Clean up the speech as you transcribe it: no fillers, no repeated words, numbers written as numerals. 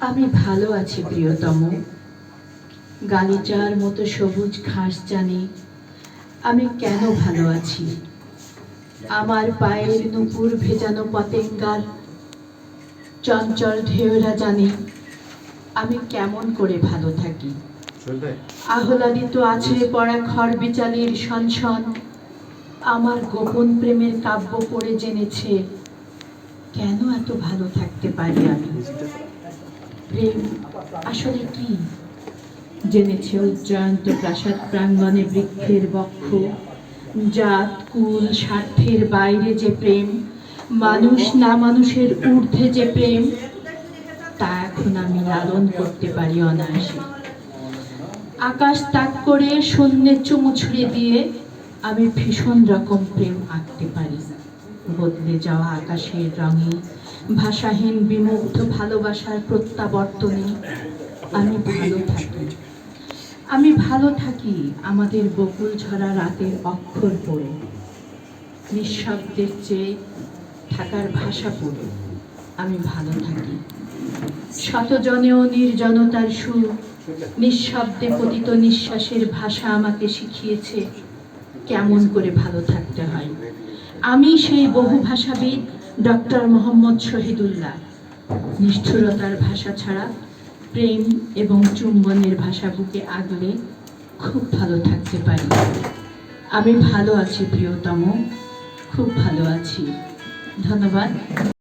আমি ভালো আছি প্রিয়তম। গালিচার মতো সবুজ ঘাস জানি আমি কেন ভালো আছি। আমার পায়ের নুপুর ভেজানো পতেঙ্গার চঞ্চল ঢেউরা জানি আমি কেমন করে ভালো থাকি। আহ্লাদিত আছড়ে পড়া খড় বিচালির সনসন আমার গোপন প্রেমের কাব্য পড়ে জেনেছে কেন এত ভালো থাকতে পারি আমি। প্রেম আসলে কি জেনেছে উজ্জয়ন্ত প্রাসাদ প্রাঙ্গণে বৃক্ষের বক্ষ, জাত কুল স্বার্থের বাইরে যে প্রেম, মানুষ না মানুষের ঊর্ধ্বে যে প্রেম, তা এখন আমি লালন করতে পারি অনায়াসে। আকাশ তাক করে শূন্যে চুমু ছুঁড়ে দিয়ে আমি ভীষণ রকম প্রেম আঁকতে পারি। বদলে যাওয়া আকাশের রঙে, ভাষাহীন বিমুগ্ধ ভালোবাসার প্রত্যাবর্তনে আমি ভালো থাকি। আমি ভালো থাকি আমাদের বকুল ঝরা রাতের অক্ষর পড়ে, নিঃশব্দের চেয়ে থাকার ভাষা পড়ে আমি ভালো থাকি। শতজনেও নির্জনতার সুর, নিঃশব্দে পতিত নিঃশ্বাসের ভাষা আমাকে শিখিয়েছে কেমন করে ভালো থাকতে হয়। আমি সেই বহু ভাষাবিদ ডক্টর মোহাম্মদ শহীদুল্লাহ। নিষ্ঠুরতার ভাষা ছাড়া প্রেম এবং চুম্বনের ভাষা বুকে আগলে খুব ভালো থাকতে পারি। আমি ভালো আছি প্রিয়তম, খুব ভালো আছি। ধন্যবাদ।